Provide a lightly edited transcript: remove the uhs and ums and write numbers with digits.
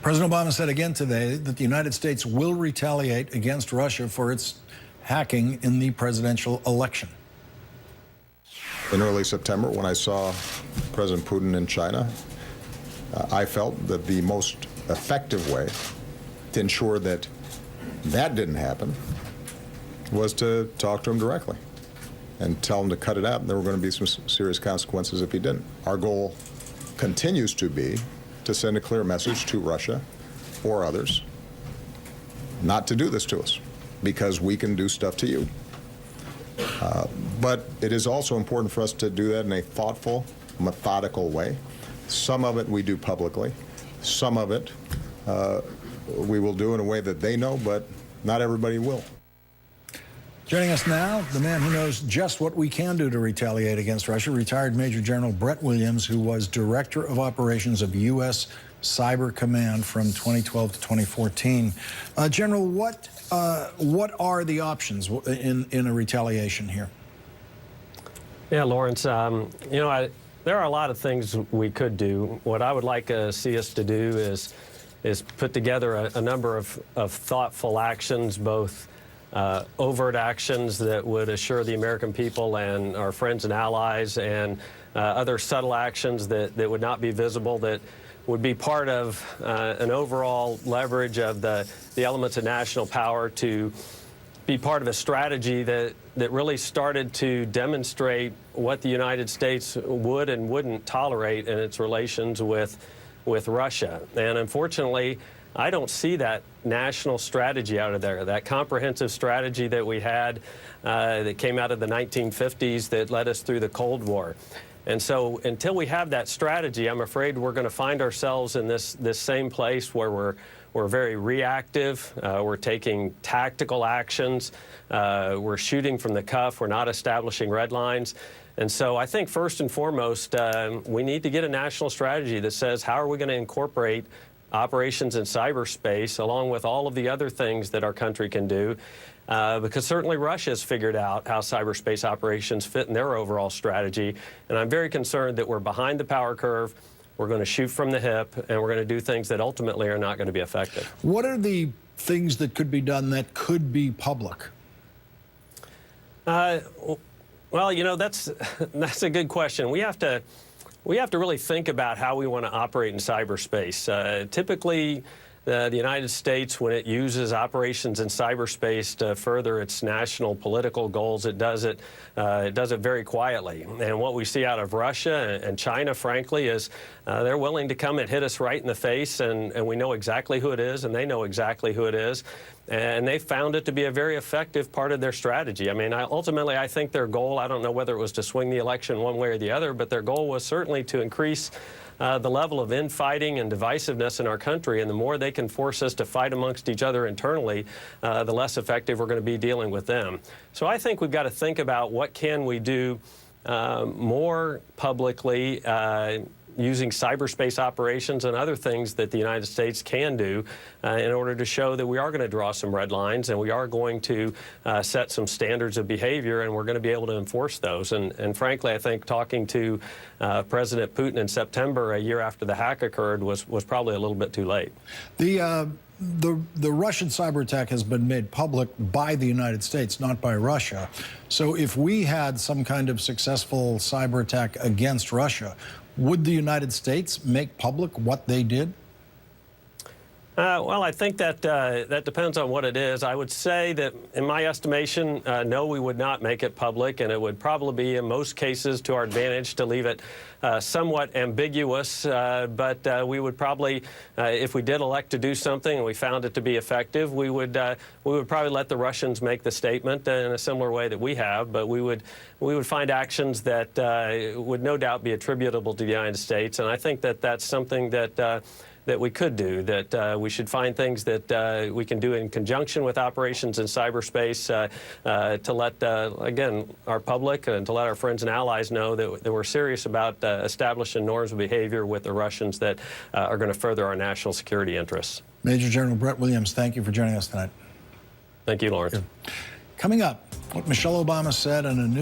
President Obama said again today that the United States will retaliate against Russia for its hacking in the presidential election. In early September, when I saw President Putin in China, I felt that the most effective way to ensure that that didn't happen was to talk to him directly and tell him to cut it out. There were going to be some serious consequences if he didn't. Our goal continues to be to send a clear message to Russia or others not to do this to us, because we can do stuff to you. But it is also important for us to do that in a thoughtful, methodical way. Some of it we do publicly. Some of it we will do in a way that they know, but not everybody will. Joining us now, the man who knows just what we can do to retaliate against Russia, retired Major General Brett Williams, who was Director of Operations of U.S. Cyber Command from 2012 to 2014. General, what are the options in a retaliation here? Yeah, Lawrence, there are a lot of things we could do. What I would like to see us to do is put together a number of thoughtful actions, both overt actions that would assure the American people and our friends and allies, and other subtle actions that would not be visible, that would be part of an overall leverage of the elements of national power to be part of a strategy that really started to demonstrate what the United States would and wouldn't tolerate in its relations with Russia. And unfortunately, I don't see that national strategy out of there, that comprehensive strategy that we had that came out of the 1950s that led us through the Cold War. And so until we have that strategy, I'm afraid we're going to find ourselves in this same place where we're very reactive, we're taking tactical actions, we're shooting from the cuff, we're not establishing red lines. And so I think first and foremost, we need to get a national strategy that says, how are we going to incorporate operations in cyberspace along with all of the other things that our country can do? Because certainly Russia has figured out how cyberspace operations fit in their overall strategy. And I'm very concerned that we're behind the power curve, we're going to shoot from the hip, and we're going to do things that ultimately are not going to be effective. What are the things that could be done that could be public? Well, that's a good question. We have to really think about how we want to operate in cyberspace. Typically, the United States, when it uses operations in cyberspace to further its national political goals, it does it very quietly. And what we see out of Russia and China, frankly, is they're willing to come and hit us right in the face, and we know exactly who it is, and they know exactly who it is. And they found it to be a very effective part of their strategy. I mean, ultimately, I think their goal, I don't know whether it was to swing the election one way or the other, but their goal was certainly to increase the level of infighting and divisiveness in our country. And the more they can force us to fight amongst each other internally, the less effective we're going to be dealing with them. So I think we've got to think about what can we do more publicly using cyberspace operations and other things that the United States can do in order to show that we are going to draw some red lines, and we are going to set some standards of behavior, and we're going to be able to enforce those. And frankly, I think talking to President Putin in September, a year after the hack occurred, was probably a little bit too late. The Russian cyber attack has been made public by the United States, not by Russia. So if we had some kind of successful cyber attack against Russia, would the United States make public what they did? Well, I think that that depends on what it is. I would say that, in my estimation, no, we would not make it public, and it would probably be, in most cases, to our advantage to leave it somewhat ambiguous. But we would probably, if we did elect to do something and we found it to be effective, we would probably let the Russians make the statement in a similar way that we have. But we would find actions that would no doubt be attributable to the United States, and I think that that's something that we could do, that we should find things that we can do in conjunction with operations in cyberspace to let, again, our public and to let our friends and allies know that we're serious about establishing norms of behavior with the Russians that are going to further our national security interests. Major General Brett Williams, thank you for joining us tonight. Thank you, Lawrence. Coming up, what Michelle Obama said in a new